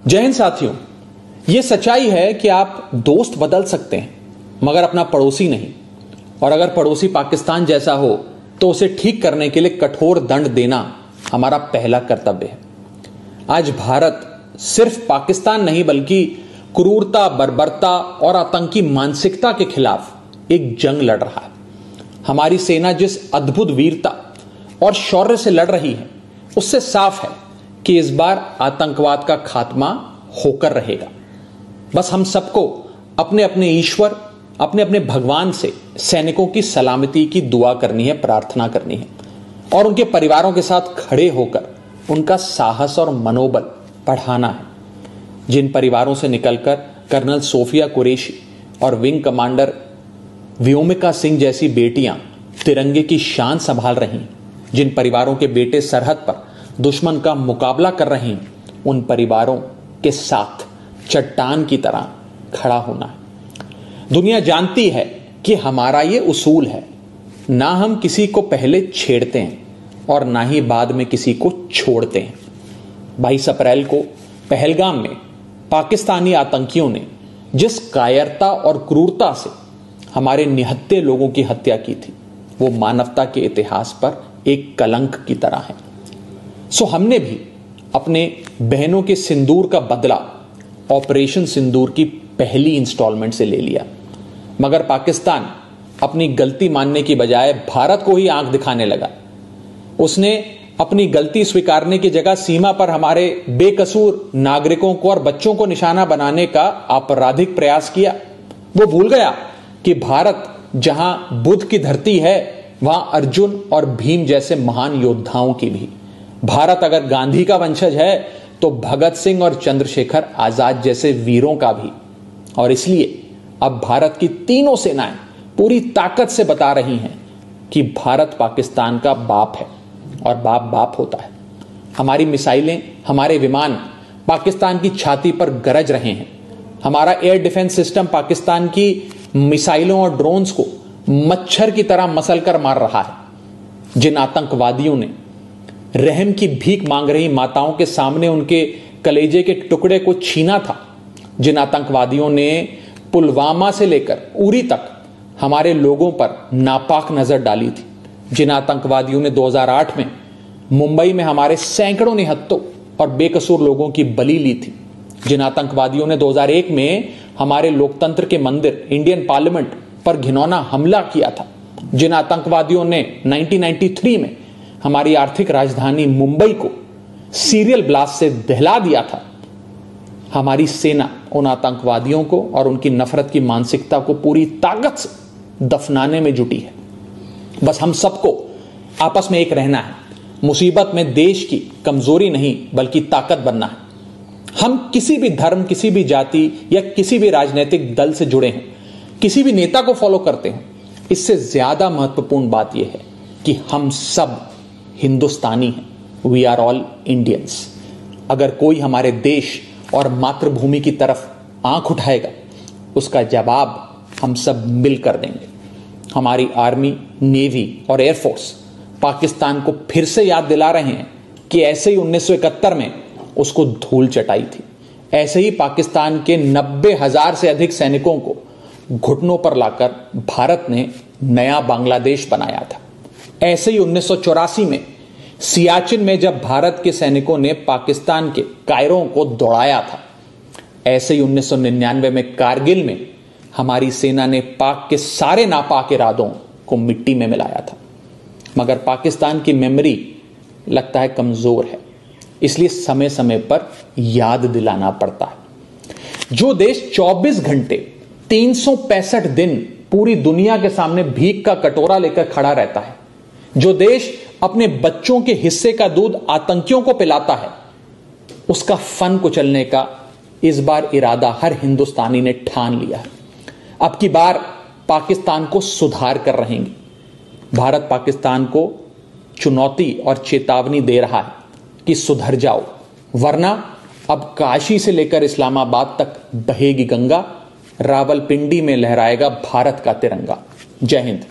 जय हिंद साथियों, यह सच्चाई है कि आप दोस्त बदल सकते हैं मगर अपना पड़ोसी नहीं। और अगर पड़ोसी पाकिस्तान जैसा हो तो उसे ठीक करने के लिए कठोर दंड देना हमारा पहला कर्तव्य है। आज भारत सिर्फ पाकिस्तान नहीं बल्कि क्रूरता, बर्बरता और आतंकी मानसिकता के खिलाफ एक जंग लड़ रहा है। हमारी सेना जिस अद्भुत वीरता और शौर्य से लड़ रही है उससे साफ है कि इस बार आतंकवाद का खात्मा होकर रहेगा। बस हम सबको अपने अपने ईश्वर, अपने अपने भगवान से सैनिकों की सलामती की दुआ करनी है, प्रार्थना करनी है और उनके परिवारों के साथ खड़े होकर उनका साहस और मनोबल बढ़ाना है। जिन परिवारों से निकलकर कर्नल सोफिया कुरैशी और विंग कमांडर व्योमिका सिंह जैसी बेटियां तिरंगे की शान संभाल रही हैं, जिन परिवारों के बेटे सरहद पर दुश्मन का मुकाबला कर रहे हैं, उन परिवारों के साथ चट्टान की तरह खड़ा होना है। दुनिया जानती है कि हमारा ये उसूल है, ना हम किसी को पहले छेड़ते हैं और ना ही बाद में किसी को छोड़ते हैं। 22 अप्रैल को पहलगाम में पाकिस्तानी आतंकियों ने जिस कायरता और क्रूरता से हमारे निहत्थे लोगों की हत्या की थी, वो मानवता के इतिहास पर एक कलंक की तरह है। सो हमने भी अपने बहनों के सिंदूर का बदला ऑपरेशन सिंदूर की पहली इंस्टॉलमेंट से ले लिया। मगर पाकिस्तान अपनी गलती मानने की बजाय भारत को ही आंख दिखाने लगा। उसने अपनी गलती स्वीकारने की जगह सीमा पर हमारे बेकसूर नागरिकों को और बच्चों को निशाना बनाने का आपराधिक प्रयास किया। वो भूल गया कि भारत जहां बुद्ध की धरती है वहां अर्जुन और भीम जैसे महान योद्धाओं की भी। भारत अगर गांधी का वंशज है तो भगत सिंह और चंद्रशेखर आजाद जैसे वीरों का भी। और इसलिए अब भारत की तीनों सेनाएं पूरी ताकत से बता रही हैं कि भारत पाकिस्तान का बाप है और बाप बाप होता है। हमारी मिसाइलें, हमारे विमान पाकिस्तान की छाती पर गरज रहे हैं। हमारा एयर डिफेंस सिस्टम पाकिस्तान की मिसाइलों और ड्रोन्स को मच्छर की तरह मसल कर मार रहा है। जिन आतंकवादियों ने रहम की भीख मांग रही माताओं के सामने उनके कलेजे के टुकड़े को छीना था, जिन आतंकवादियों ने पुलवामा से लेकर उरी तक हमारे लोगों पर नापाक नजर डाली थी, जिन आतंकवादियों ने 2008 में मुंबई में हमारे सैकड़ों निहत्थों और बेकसूर लोगों की बलि ली थी, जिन आतंकवादियों ने 2001 में हमारे लोकतंत्र के मंदिर इंडियन पार्लियामेंट पर घिनौना हमला किया था, जिन आतंकवादियों ने 1993 में हमारी आर्थिक राजधानी मुंबई को सीरियल ब्लास्ट से दहला दिया था, हमारी सेना उन आतंकवादियों को और उनकी नफरत की मानसिकता को पूरी ताकत से दफनाने में जुटी है। बस हम सबको आपस में एक रहना है। मुसीबत में देश की कमजोरी नहीं बल्कि ताकत बनना है। हम किसी भी धर्म, किसी भी जाति या किसी भी राजनीतिक दल से जुड़े हैं, किसी भी नेता को फॉलो करते हैं, इससे ज्यादा महत्वपूर्ण बात यह है कि हम सब हिंदुस्तानी हैं। We are all Indians. अगर कोई हमारे देश और मातृभूमि की तरफ आंख उठाएगा उसका जवाब हम सब मिलकर देंगे। हमारी आर्मी, नेवी और एयरफोर्स पाकिस्तान को फिर से याद दिला रहे हैं कि ऐसे ही 1971 में उसको धूल चटाई थी, ऐसे ही पाकिस्तान के 90,000 से अधिक सैनिकों को घुटनों पर लाकर भारत ने नया बांग्लादेश बनाया था। ऐसे ही 1984 में सियाचिन में जब भारत के सैनिकों ने पाकिस्तान के कायरों को दौड़ाया था, ऐसे ही 1999 में कारगिल में हमारी सेना ने पाक के सारे नापाक इरादों को मिट्टी में मिलाया था। मगर पाकिस्तान की मेमोरी लगता है कमजोर है, इसलिए समय समय पर याद दिलाना पड़ता है। जो देश 24 घंटे 365 दिन पूरी दुनिया के सामने भीख का कटोरा लेकर खड़ा रहता है, जो देश अपने बच्चों के हिस्से का दूध आतंकियों को पिलाता है, उसका फन कुचलने का इस बार इरादा हर हिंदुस्तानी ने ठान लिया है। अब की बार पाकिस्तान को सुधार कर रहेंगे। भारत पाकिस्तान को चुनौती और चेतावनी दे रहा है कि सुधर जाओ, वरना अब काशी से लेकर इस्लामाबाद तक बहेगी गंगा, रावलपिंडी में लहराएगा भारत का तिरंगा। जय हिंद।